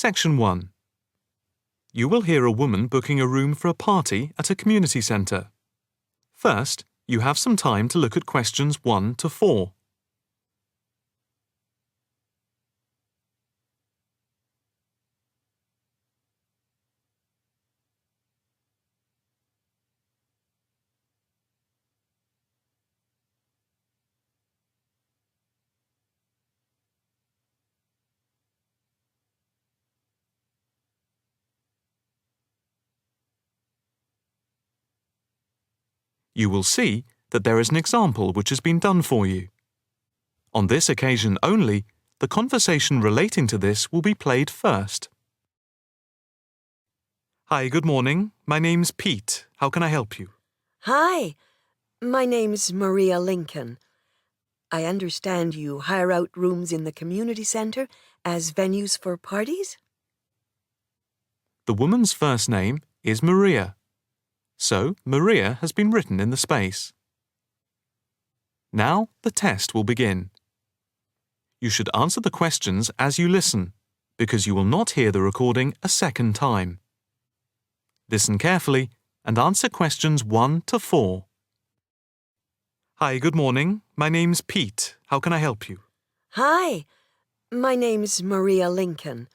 Section 1. You will hear a woman booking a room for a party at a community centre. First, you have some time to look at questions 1 to 4. You will see that there is an example which has been done for you. On this occasion only, the conversation relating to this will be played first. Hi, good morning. My name's Pete. How can I help you? Hi, my name's Maria Lincoln. I understand you hire out rooms in the community centre as venues for parties? The woman's first name is Maria. So, Maria has been written in the space. Now, the test will begin. You should answer the questions as you listen, because you will not hear the recording a second time. Listen carefully and answer questions 1 to 4. Hi, good morning. My name's Pete. How can I help you? Hi, my name's Maria Lincoln.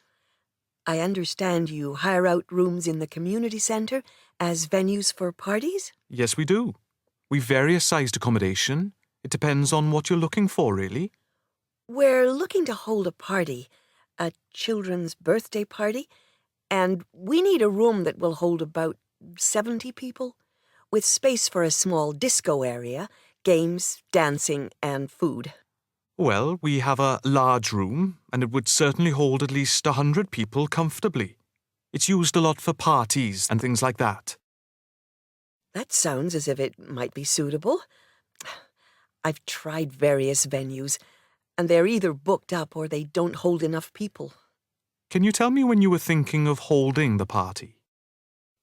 I understand you hire out rooms in the community centre as venues for parties? Yes, we do. We've various sized accommodation. It depends on what you're looking for, really. We're looking to hold a party, a children's birthday party, and we need a room that will hold about 70 people, with space for a small disco area, games, dancing, and food. Well, we have a large room, and it would certainly hold at least 100 people comfortably. It's used a lot for parties and things like that. That sounds as if it might be suitable. I've tried various venues, and they're either booked up or they don't hold enough people. Can you tell me when you were thinking of holding the party?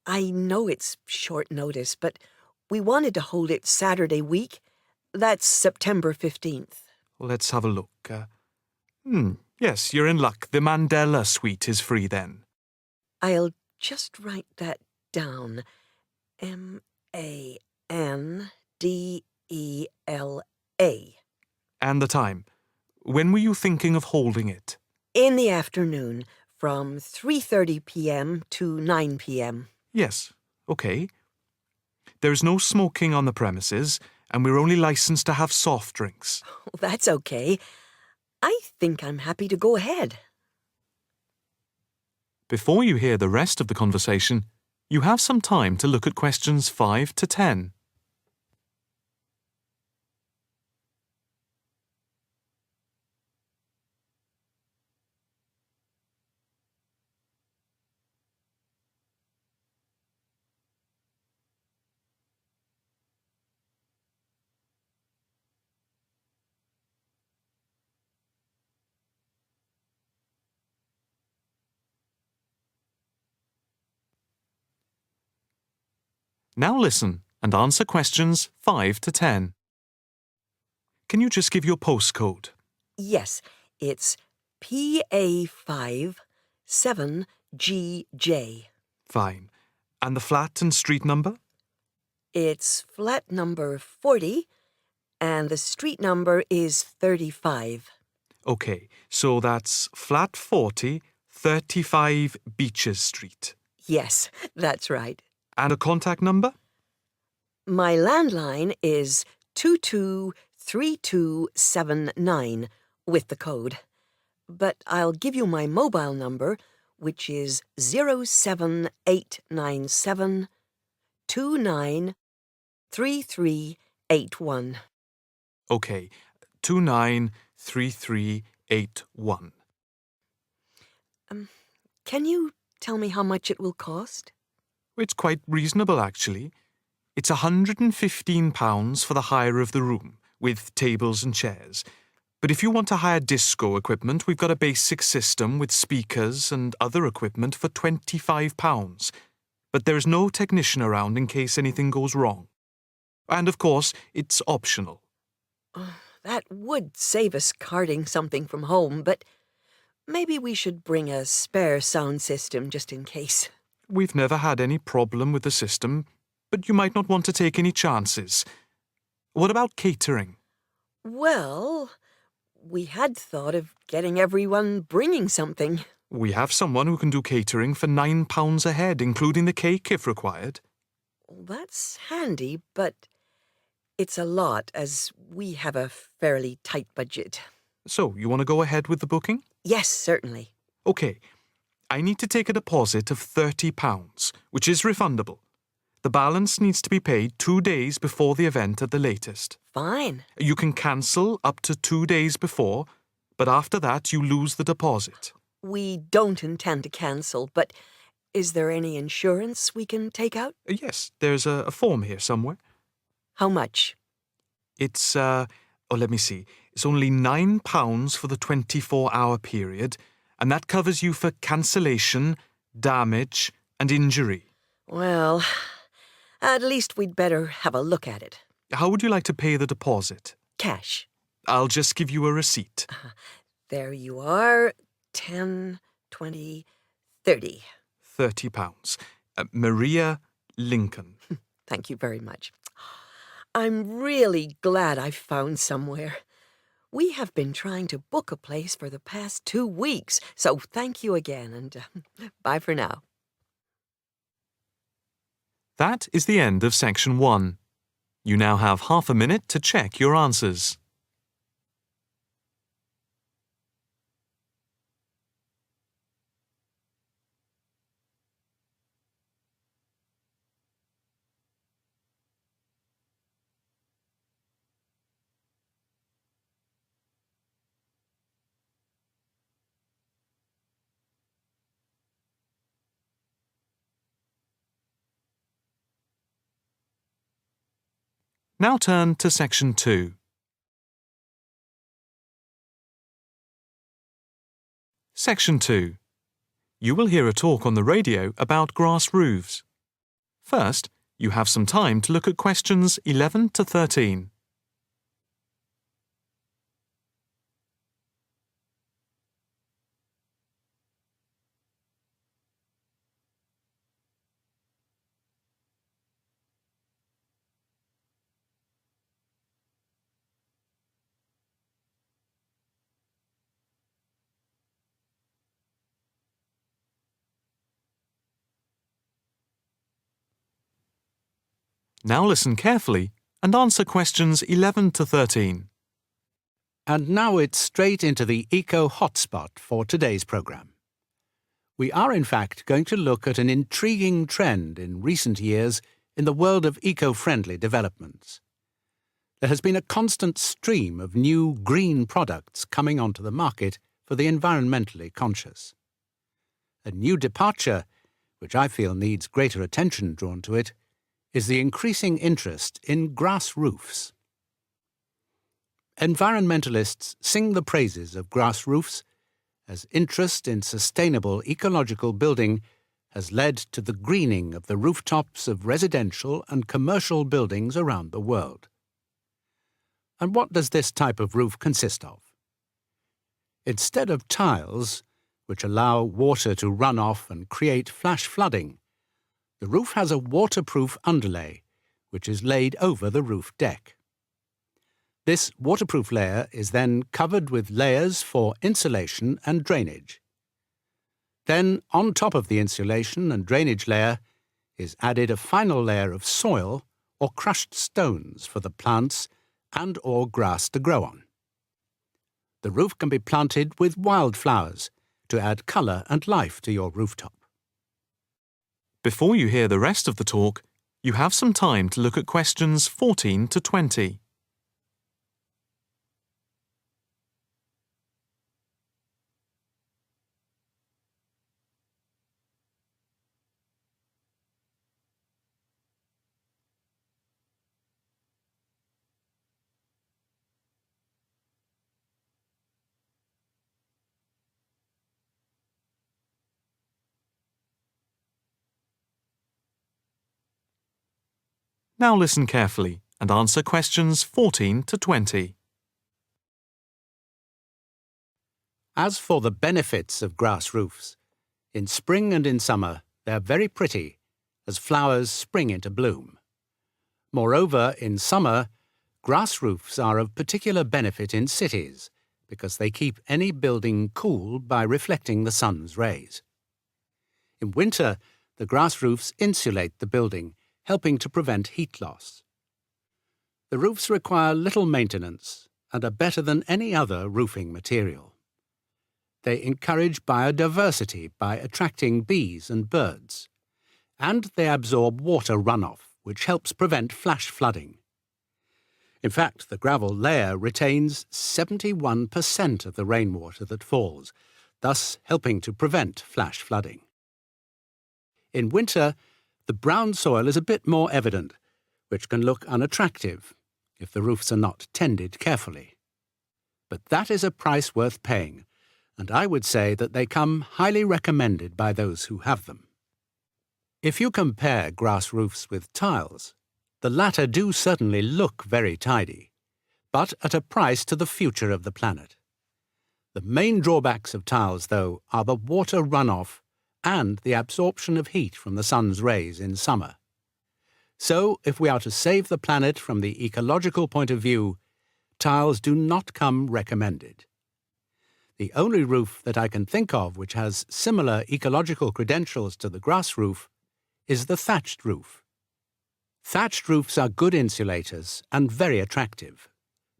I know it's short notice, but we wanted to hold it Saturday week. That's September 15th. Let's have a look. Yes, you're in luck. The Mandela suite is free then. I'll just write that down. Mandela. And the time. When were you thinking of holding it? In the afternoon, from 3:30 p.m. to 9 p.m. Yes, okay. There's no smoking on the premises, and we're only licensed to have soft drinks. That's okay. I think I'm happy to go ahead. Before you hear the rest of the conversation, you have some time to look at questions 5 to 10. Now listen and answer questions 5 to 10. Can you just give your postcode? Yes, it's PA5 7GJ. Fine. And the flat and street number? It's flat number 40, and the street number is 35. Okay, so that's flat 40, 35 Beaches Street. Yes, that's right. And a contact number? My landline is 223279 with the code. But I'll give you my mobile number, which is 07897 293381. Okay, 293381. Can you tell me how much it will cost? It's quite reasonable, actually. It's £115 for the hire of the room, with tables and chairs. But if you want to hire disco equipment, we've got a basic system with speakers and other equipment for £25. But there's no technician around in case anything goes wrong. And of course, it's optional. That would save us carting something from home, but Maybe we should bring a spare sound system just in case. We've never had any problem with the system, but you might not want to take any chances. What about catering? Well, we had thought of getting everyone bringing something. We have someone who can do catering for £9 a head, including the cake if required. Well, that's handy, but it's a lot as we have a fairly tight budget. So, you want to go ahead with the booking? Yes, certainly. OK. I need to take a deposit of £30, which is refundable. The balance needs to be paid 2 days before the event at the latest. Fine. You can cancel up to 2 days before, but after that you lose the deposit. We don't intend to cancel, but is there any insurance we can take out? Yes, there's a form here somewhere. How much? It's, let me see. It's only £9 for the 24-hour period, and that covers you for cancellation, damage, and injury. Well, at least we'd better have a look at it. How would you like to pay the deposit? Cash. I'll just give you a receipt. There you are. 10, 20, 30. £30. Maria Lincoln. Thank you very much. I'm really glad I found somewhere. We have been trying to book a place for the past 2 weeks, so thank you again, and bye for now. That is the end of section 1. You now have half a minute to check your answers. Now turn to section 2. Section 2. You will hear a talk on the radio about grass roofs. First, you have some time to look at questions 11 to 13. Now listen carefully and answer questions 11 to 13. And now it's straight into the Eco Hotspot for today's programme. We are in fact going to look at an intriguing trend in recent years in the world of eco-friendly developments. There has been a constant stream of new green products coming onto the market for the environmentally conscious. A new departure, which I feel needs greater attention drawn to it, is the increasing interest in grass roofs. Environmentalists sing the praises of grass roofs as interest in sustainable ecological building has led to the greening of the rooftops of residential and commercial buildings around the world. And what does this type of roof consist of? Instead of tiles, which allow water to run off and create flash flooding, the roof has a waterproof underlay, which is laid over the roof deck. This waterproof layer is then covered with layers for insulation and drainage. Then, on top of the insulation and drainage layer, is added a final layer of soil or crushed stones for the plants and/or grass to grow on. The roof can be planted with wildflowers to add colour and life to your rooftop. Before you hear the rest of the talk, you have some time to look at questions 14 to 20. Now listen carefully and answer questions 14 to 20. As for the benefits of grass roofs, in spring and in summer they're very pretty as flowers spring into bloom. Moreover, in summer, grass roofs are of particular benefit in cities because they keep any building cool by reflecting the sun's rays. In winter, the grass roofs insulate the building, helping to prevent heat loss. The roofs require little maintenance and are better than any other roofing material. They encourage biodiversity by attracting bees and birds, and they absorb water runoff, which helps prevent flash flooding. In fact, the gravel layer retains 71% of the rainwater that falls, thus helping to prevent flash flooding. In winter, the brown soil is a bit more evident, which can look unattractive if the roofs are not tended carefully. But that is a price worth paying, and I would say that they come highly recommended by those who have them. If you compare grass roofs with tiles, the latter do certainly look very tidy, but at a price to the future of the planet. The main drawbacks of tiles, though, are the water runoff and the absorption of heat from the sun's rays in summer. So, if we are to save the planet from the ecological point of view, tiles do not come recommended. The only roof that I can think of which has similar ecological credentials to the grass roof is the thatched roof. Thatched roofs are good insulators and very attractive,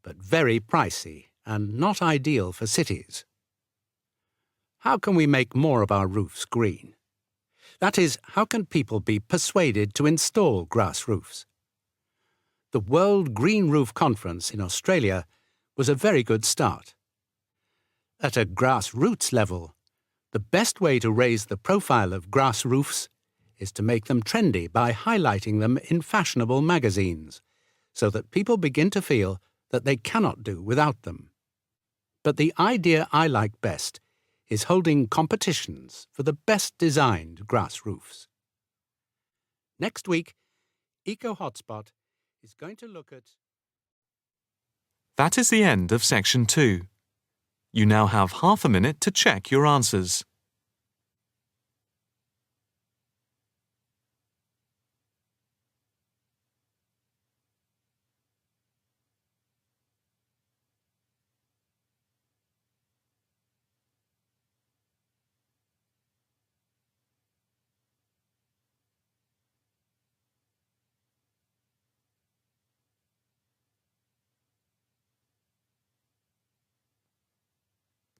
but very pricey and not ideal for cities. How can we make more of our roofs green? That is, how can people be persuaded to install grass roofs? The World Green Roof Conference in Australia was a very good start. At a grassroots level, the best way to raise the profile of grass roofs is to make them trendy by highlighting them in fashionable magazines, so that people begin to feel that they cannot do without them. But the idea I like best is holding competitions for the best designed grass roofs. Next week, Eco Hotspot is going to look at... That is the end of section 2. You now have half a minute to check your answers.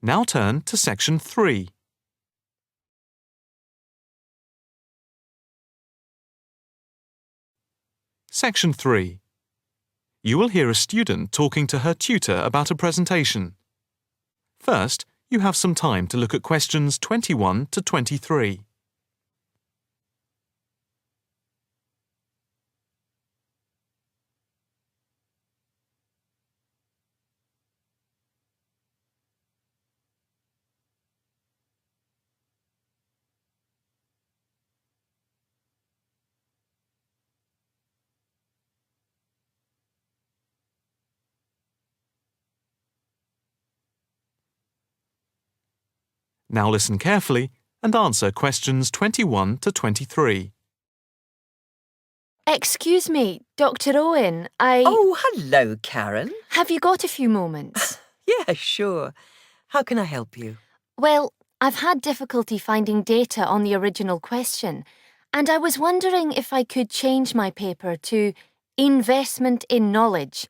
Now turn to section 3. Section 3. You will hear a student talking to her tutor about a presentation. First, you have some time to look at questions 21 to 23. Now listen carefully and answer questions 21 to 23. Excuse me, Dr. Owen, Oh, hello, Karen. Have you got a few moments? Yeah, sure. How can I help you? Well, I've had difficulty finding data on the original question, and I was wondering if I could change my paper to Investment in Knowledge,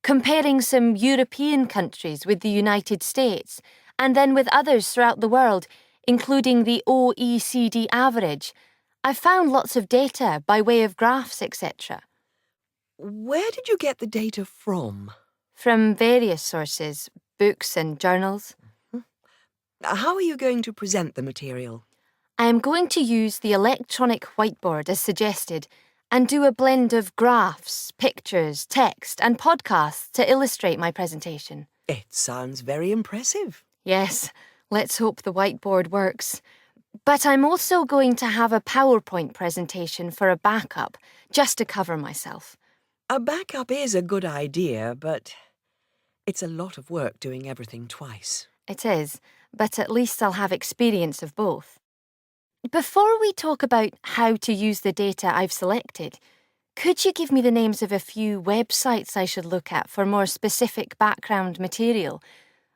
comparing some European countries with the United States, and then with others throughout the world, including the OECD average. I found lots of data by way of graphs, etc. Where did you get the data from? From various sources, books and journals. How are you going to present the material? I am going to use the electronic whiteboard as suggested and do a blend of graphs, pictures, text and podcasts to illustrate my presentation. It sounds very impressive. Yes, let's hope the whiteboard works. But I'm also going to have a PowerPoint presentation for a backup, just to cover myself. A backup is a good idea, but it's a lot of work doing everything twice. It is, but at least I'll have experience of both. Before we talk about how to use the data I've selected, could you give me the names of a few websites I should look at for more specific background material?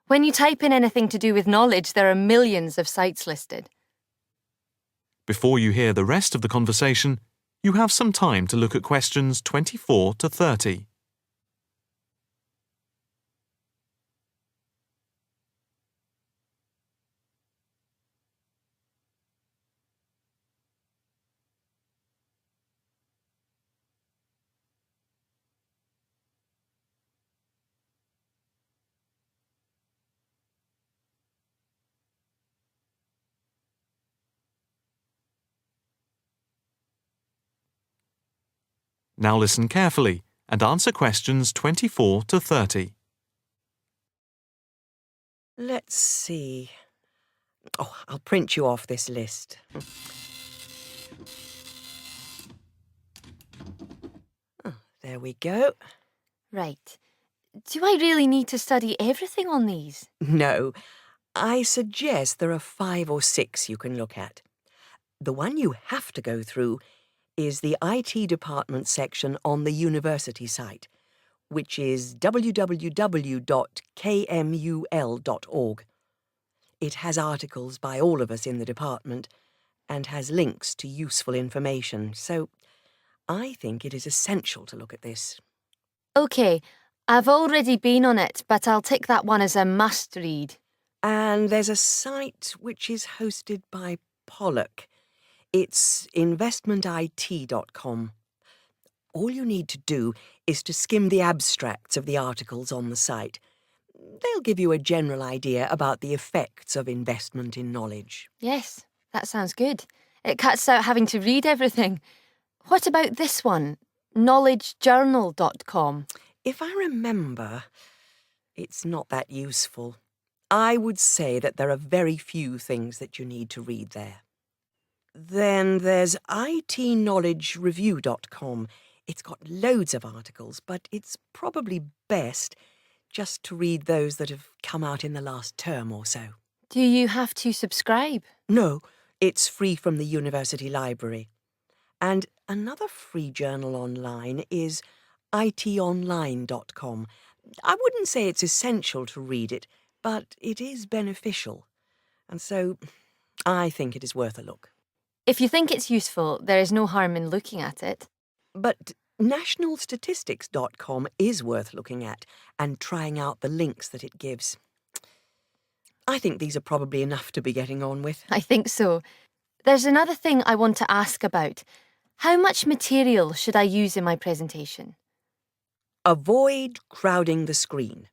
When you type in anything to do with knowledge, there are millions of sites listed. Before you hear the rest of the conversation, you have some time to look at questions 24 to 30. Now listen carefully and answer questions 24 to 30. Let's see. Oh, I'll print you off this list. Oh, there we go. Right. Do I really need to study everything on these? No, I suggest there are 5 or 6 you can look at. The one you have to go through is the IT department section on the university site, which is www.kmul.org. It has articles by all of us in the department and has links to useful information, so I think it is essential to look at this. OK, I've already been on it, but I'll tick that one as a must-read. And there's a site which is hosted by Pollock. It's investmentit.com. All you need to do is to skim the abstracts of the articles on the site. They'll give you a general idea about the effects of investment in knowledge. Yes, that sounds good. It cuts out having to read everything. What about this one? knowledgejournal.com. If I remember, it's not that useful. I would say that there are very few things that you need to read there. Then there's itknowledgereview.com. It's got loads of articles, but it's probably best just to read those that have come out in the last term or so. Do you have to subscribe? No, it's free from the university library. And another free journal online is itonline.com. I wouldn't say it's essential to read it, but it is beneficial. And so I think it is worth a look. If you think it's useful, there is no harm in looking at it. But nationalstatistics.com is worth looking at and trying out the links that it gives. I think these are probably enough to be getting on with. I think so. There's another thing I want to ask about. How much material should I use in my presentation? Avoid crowding the screen.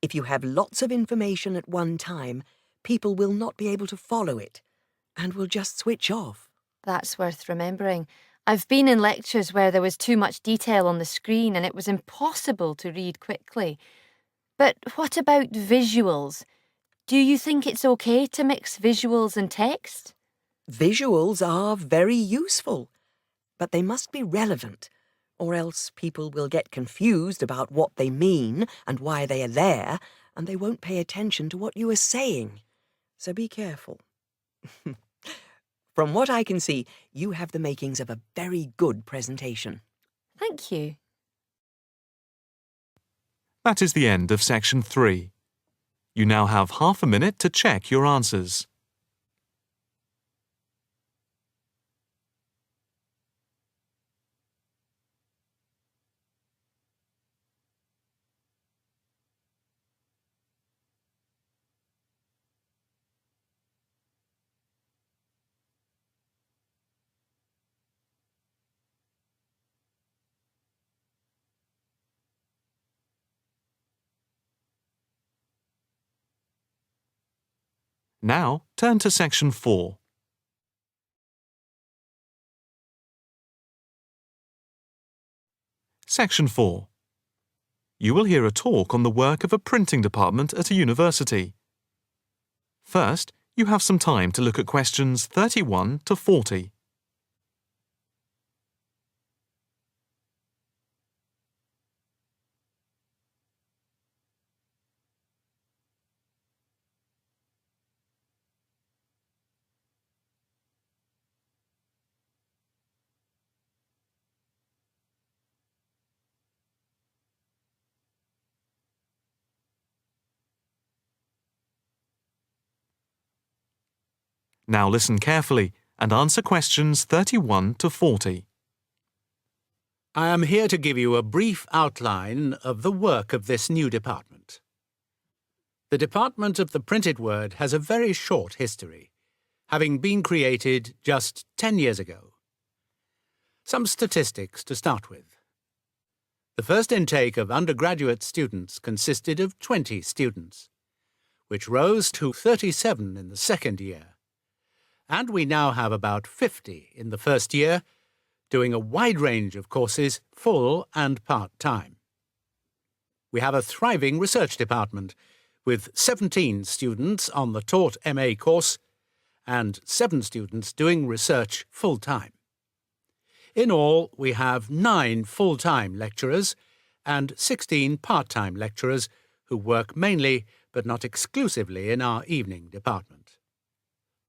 If you have lots of information at one time, people will not be able to follow it and will just switch off. That's worth remembering. I've been in lectures where there was too much detail on the screen and it was impossible to read quickly. But what about visuals? Do you think it's okay to mix visuals and text? Visuals are very useful, but they must be relevant, or else people will get confused about what they mean and why they are there, and they won't pay attention to what you are saying. So be careful. From what I can see, you have the makings of a very good presentation. Thank you. That is the end of section 3. You now have half a minute to check your answers. Now turn to section 4. Section 4. You will hear a talk on the work of a printing department at a university. First, you have some time to look at questions 31 to 40. Now listen carefully and answer questions 31 to 40. I am here to give you a brief outline of the work of this new department. The Department of the Printed Word has a very short history, having been created just 10 years ago. Some statistics to start with. The first intake of undergraduate students consisted of 20 students, which rose to 37 in the second year. And we now have about 50 in the first year, doing a wide range of courses, full and part-time. We have a thriving research department, with 17 students on the taught MA course and 7 students doing research full-time. In all, we have 9 full-time lecturers and 16 part-time lecturers who work mainly but not exclusively in our evening department.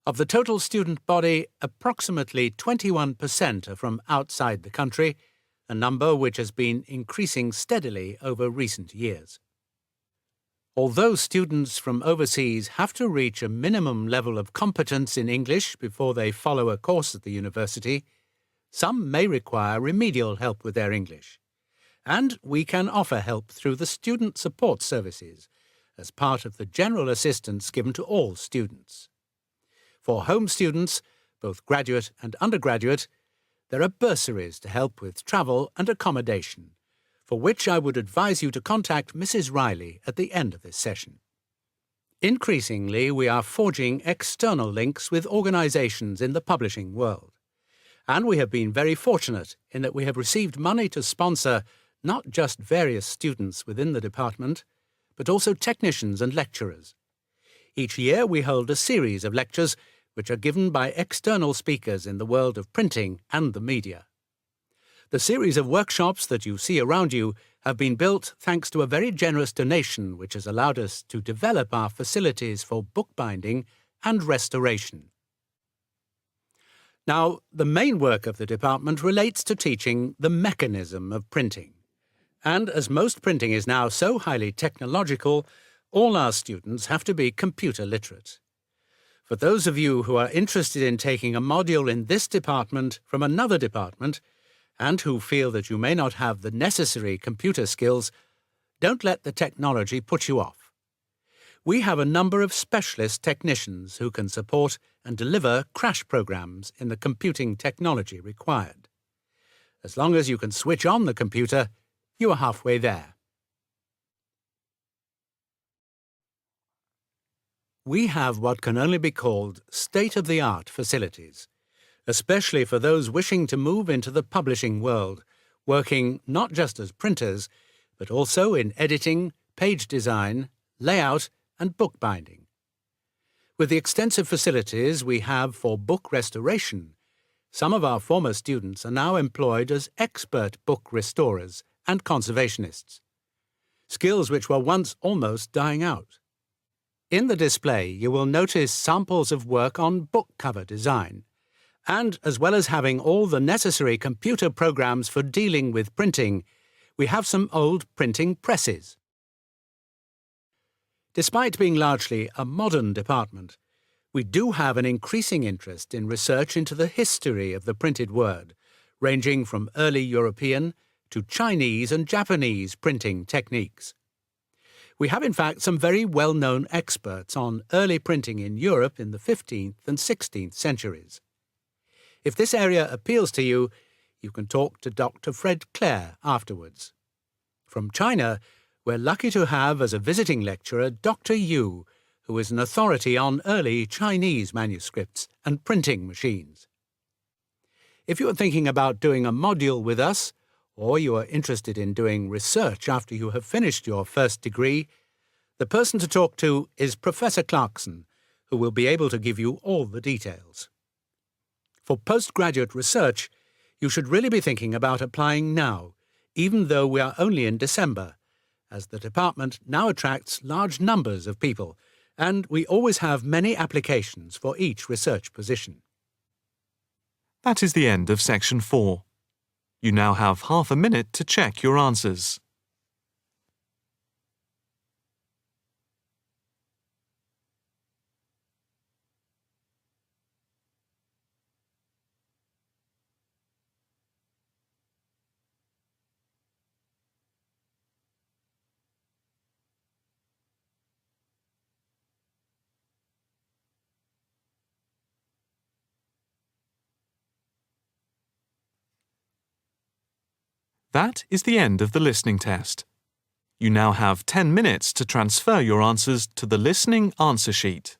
Of the total student body, approximately 21% are from outside the country, a number which has been increasing steadily over recent years. Although students from overseas have to reach a minimum level of competence in English before they follow a course at the university, some may require remedial help with their English, and we can offer help through the Student Support Services as part of the general assistance given to all students. For home students, both graduate and undergraduate, there are bursaries to help with travel and accommodation, for which I would advise you to contact Mrs. Riley at the end of this session. Increasingly, we are forging external links with organisations in the publishing world, and we have been very fortunate in that we have received money to sponsor not just various students within the department, but also technicians and lecturers. Each year we hold a series of lectures which are given by external speakers in the world of printing and the media. The series of workshops that you see around you have been built thanks to a very generous donation which has allowed us to develop our facilities for bookbinding and restoration. Now, the main work of the department relates to teaching the mechanism of printing. And as most printing is now so highly technological, all our students have to be computer literate. For those of you who are interested in taking a module in this department from another department, and who feel that you may not have the necessary computer skills, don't let the technology put you off. We have a number of specialist technicians who can support and deliver crash programs in the computing technology required. As long as you can switch on the computer, you are halfway there. We have what can only be called state-of-the-art facilities, especially for those wishing to move into the publishing world, working not just as printers, but also in editing, page design, layout, and bookbinding. With the extensive facilities we have for book restoration, some of our former students are now employed as expert book restorers and conservationists, skills which were once almost dying out. In the display, you will notice samples of work on book cover design, and as well as having all the necessary computer programs for dealing with printing, we have some old printing presses. Despite being largely a modern department, we do have an increasing interest in research into the history of the printed word, ranging from early European to Chinese and Japanese printing techniques. We have in fact some very well-known experts on early printing in Europe in the 15th and 16th centuries. If this area appeals to you, you can talk to Dr. Fred Clare afterwards. From China, we're lucky to have as a visiting lecturer Dr. Yu, who is an authority on early Chinese manuscripts and printing machines. If you are thinking about doing a module with us, or you are interested in doing research after you have finished your first degree, the person to talk to is Professor Clarkson, who will be able to give you all the details. For postgraduate research, you should really be thinking about applying now, even though we are only in December, as the department now attracts large numbers of people, and we always have many applications for each research position. That is the end of section 4. You now have half a minute to check your answers. That is the end of the listening test. You now have 10 minutes to transfer your answers to the listening answer sheet.